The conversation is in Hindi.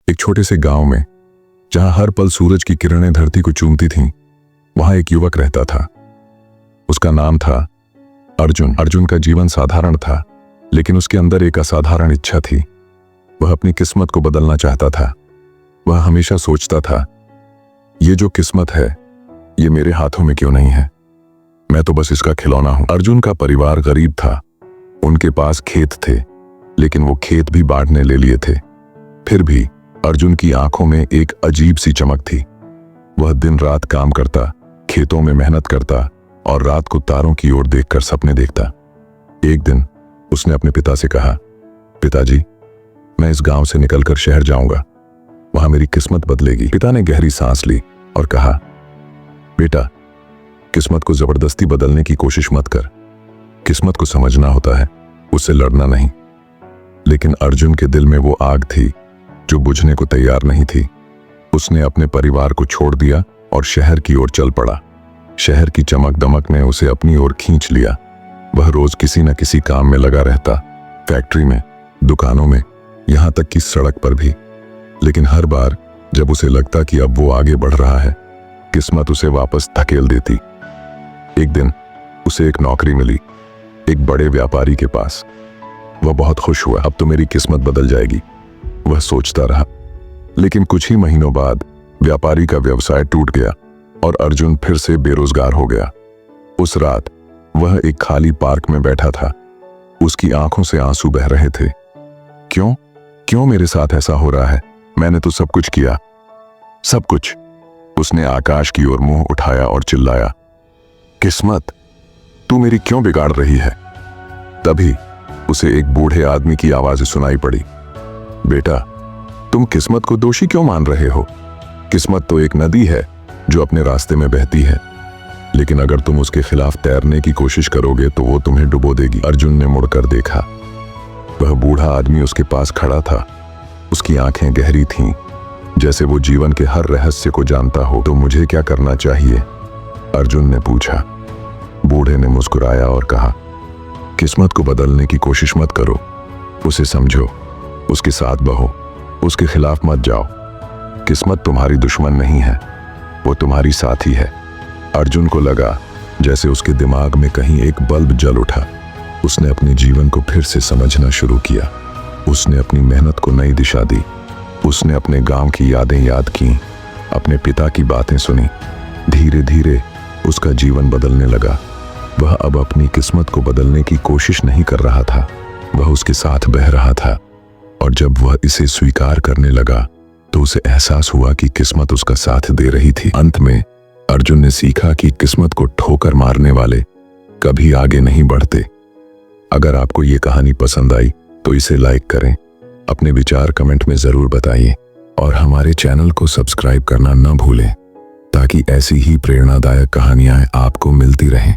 एक छोटे से गांव में, जहां हर पल सूरज की किरणें धरती को चूमती थीं, वहां एक युवक रहता था। उसका नाम था अर्जुन। अर्जुन का जीवन साधारण था, लेकिन उसके अंदर एक असाधारण इच्छा थी। वह अपनी किस्मत को बदलना चाहता था। वह हमेशा सोचता था, ये जो किस्मत है, ये मेरे हाथों में क्यों नहीं है? मैं तो बस इसका खिलौना हूं। अर्जुन का परिवार गरीब था। उनके पास खेत थे, लेकिन वो खेत भी बांटने ले लिए थे। फिर भी अर्जुन की आंखों में एक अजीब सी चमक थी। वह दिन रात काम करता, खेतों में मेहनत करता और रात को तारों की ओर देखकर सपने देखता। एक दिन उसने अपने पिता से कहा, पिताजी, मैं इस गांव से निकलकर शहर जाऊंगा। वहां मेरी किस्मत बदलेगी। पिता ने गहरी सांस ली और कहा, बेटा, किस्मत को जबरदस्ती बदलने की कोशिश मत कर। किस्मत को समझना होता है, उससे लड़ना नहीं। लेकिन अर्जुन के दिल में वो आग थी जो बुझने को तैयार नहीं थी। उसने अपने परिवार को छोड़ दिया और शहर की ओर चल पड़ा। शहर की चमक दमक ने उसे अपनी ओर खींच लिया। वह रोज किसी न किसी काम में लगा रहता, फैक्ट्री में, दुकानों में, यहां तक कि सड़क पर भी। लेकिन हर बार जब उसे लगता कि अब वो आगे बढ़ रहा है, किस्मत उसे वापस धकेल देती। एक दिन उसे एक नौकरी मिली, एक बड़े व्यापारी के पास। वह बहुत खुश हुआ, अब तो मेरी किस्मत बदल जाएगी, वह सोचता रहा। लेकिन कुछ ही महीनों बाद व्यापारी का व्यवसाय टूट गया और अर्जुन फिर से बेरोजगार हो गया। उस रात वह एक खाली पार्क में बैठा था। उसकी आंखों से आंसू बह रहे थे। क्यों क्यों मेरे साथ ऐसा हो रहा है? मैंने तो सब कुछ किया, सब कुछ। उसने आकाश की ओर मुंह उठाया और चिल्लाया, किस्मत, तू मेरी क्यों बिगाड़ रही है? तभी उसे एक बूढ़े आदमी की आवाज सुनाई पड़ी, बेटा, तुम किस्मत को दोषी क्यों मान रहे हो? किस्मत तो एक नदी है जो अपने रास्ते में बहती है, लेकिन अगर तुम उसके खिलाफ तैरने की कोशिश करोगे तो वो तुम्हें डुबो देगी। अर्जुन ने मुड़कर देखा। वह बूढ़ा आदमी उसके पास खड़ा था। उसकी आंखें गहरी थीं, जैसे वो जीवन के हर रहस्य को जानता हो। तो मुझे क्या करना चाहिए? अर्जुन ने पूछा। बूढ़े ने मुस्कुराया और कहा, किस्मत को बदलने की कोशिश मत करो, उसे समझो, उसके साथ बहो, उसके खिलाफ मत जाओ। किस्मत तुम्हारी दुश्मन नहीं है, वो तुम्हारी साथी है। अर्जुन को लगा जैसे उसके दिमाग में कहीं एक बल्ब जल उठा। उसने अपने जीवन को फिर से समझना शुरू किया। उसने अपनी मेहनत को नई दिशा दी। उसने अपने गांव की यादें याद की, अपने पिता की बातें सुनी। धीरे धीरे उसका जीवन बदलने लगा। वह अब अपनी किस्मत को बदलने की कोशिश नहीं कर रहा था, वह उसके साथ बह रहा था। और जब वह इसे स्वीकार करने लगा तो उसे एहसास हुआ कि किस्मत उसका साथ दे रही थी। अंत में अर्जुन ने सीखा कि किस्मत को ठोकर मारने वाले कभी आगे नहीं बढ़ते। अगर आपको ये कहानी पसंद आई तो इसे लाइक करें, अपने विचार कमेंट में जरूर बताइए और हमारे चैनल को सब्सक्राइब करना न भूलें, ताकि ऐसी ही प्रेरणादायक कहानियां आपको मिलती रहें।